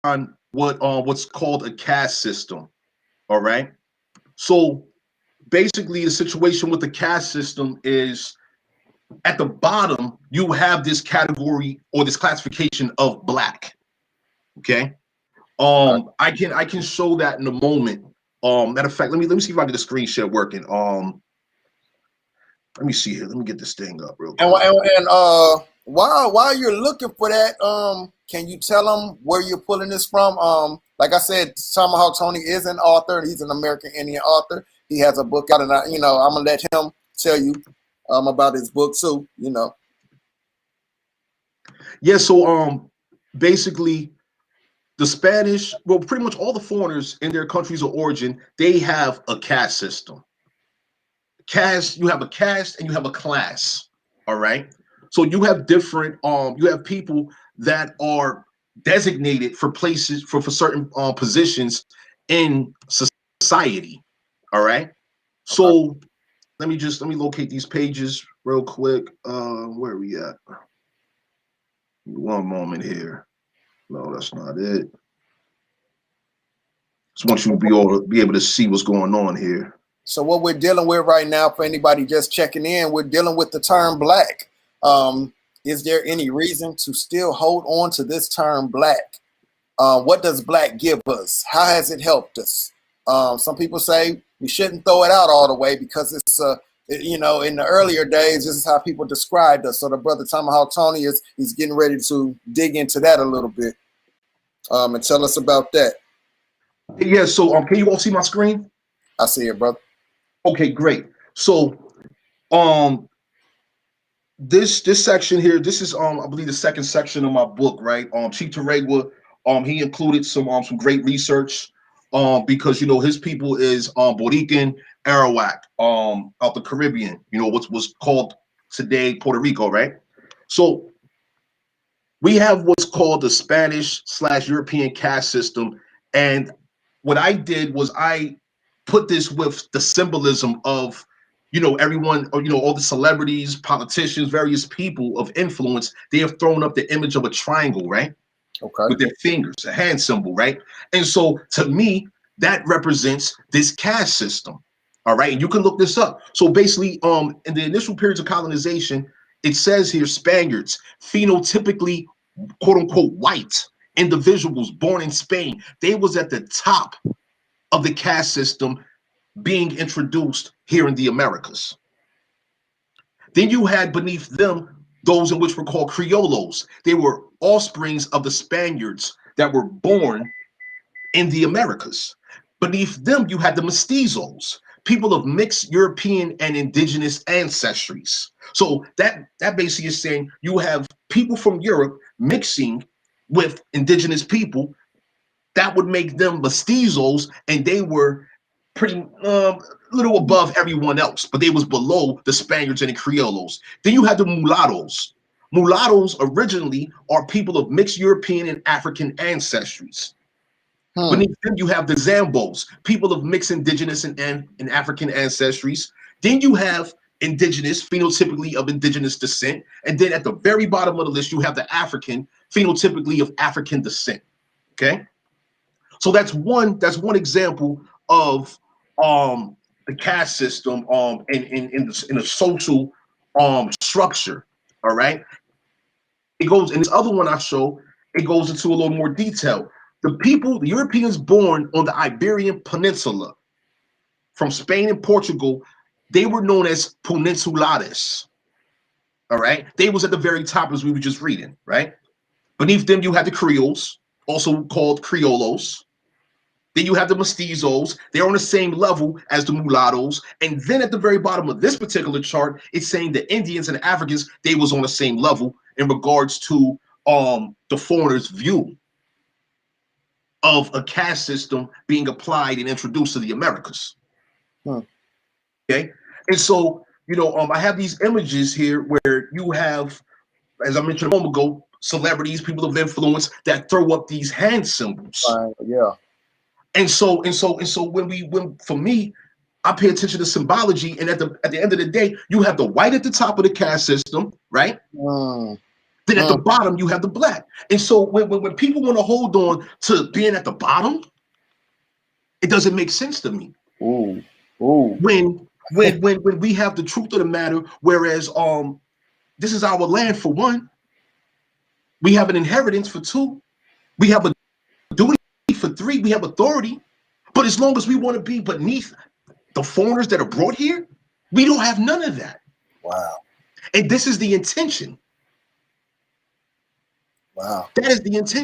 on what's called a caste system. All right. So basically, the situation with the caste system is at the bottom you have this category or this classification of black. Okay. Okay. I can show that in a moment. Matter of fact, let me see if I get the screen share working. Let me see here. Let me get this thing up real And quick. while you're looking for that, can you tell them where you're pulling this from? Like I said, Tomahawk Tony is an author. He's an American Indian author. He has a book out, and I'm gonna let him tell you about his book too. Yeah, so basically the Spanish, well, pretty much all the foreigners in their countries of origin, they have a caste system. Caste, you have a caste and you have a class. All right. So you have different you have people that are designated for places for certain positions in society. All right. Okay. So let me locate these pages real quick. Where are we at? One moment here. No, that's not it. Just want you to be able to see what's going on here. So what we're dealing with right now, for anybody just checking in, we're dealing with the term black. Is there any reason to still hold on to this term black? What does black give us? How has it helped us? Some people say we shouldn't throw it out all the way because it's, in the earlier days, this is how people described us. So the brother Tomahawk Tony he's getting ready to dig into that a little bit and tell us about that. Yeah, so can you all see my screen? I see it, brother. Okay, great. So um this section here, this is I believe the second section of my book, right? Chief Teregua, he included some great research because his people is Borican Arawak, out the Caribbean, what's called today Puerto Rico, right? So we have what's called the Spanish/European caste system. And what I did was I put this with the symbolism of, everyone, or, all the celebrities, politicians, various people of influence. They have thrown up the image of a triangle, right? Okay. With their fingers, a hand symbol, right? And so to me, that represents this caste system. All right. And you can look this up. So basically, in the initial periods of colonization, it says here Spaniards, phenotypically quote unquote white individuals born in Spain, they was at the top of the caste system being introduced here in the Americas. Then you had beneath them those in which were called criollos. They were offsprings of the Spaniards that were born in the Americas. Beneath them, you had the mestizos, people of mixed European and indigenous ancestries. So that basically is saying you have people from Europe mixing with indigenous people. That would make them mestizos, and they were pretty little above everyone else, but they was below the Spaniards and the Criollos. Then you had the mulattoes. Mulattoes originally are people of mixed European and African ancestries. Hmm. Beneath them, you have the Zambos, people of mixed indigenous and African ancestries. Then you have indigenous, phenotypically of indigenous descent. And then at the very bottom of the list, you have the African, phenotypically of African descent. Okay. So that's one example of the caste system in a social structure. All right. It goes in this other one I show, it goes into a little more detail. The Europeans born on the Iberian Peninsula from Spain and Portugal, they were known as Peninsulares. All right. They was at the very top as we were just reading, right? Beneath them, you had the Creoles, also called Criollos. Then you have the mestizos. They're on the same level as the mulattoes. And then at the very bottom of this particular chart, it's saying the Indians and the Africans, they was on the same level in regards to the foreigners' view of a caste system being applied and introduced to the Americas. Hmm. Okay. And so, I have these images here where you have, as I mentioned a moment ago, celebrities, people of influence that throw up these hand symbols. Yeah. And so when for me, I pay attention to symbology, and at the end of the day, you have the white at the top of the caste system, right? Hmm. Then at the bottom, you have the black. And so when people want to hold on to being at the bottom, it doesn't make sense to me. Ooh. Ooh. When we have the truth of the matter, whereas this is our land for one. We have an inheritance for two. We have a duty for three. We have authority. But as long as we want to be beneath the foreigners that are brought here, we don't have none of that. Wow. And this is the intention. Wow. That is the intention.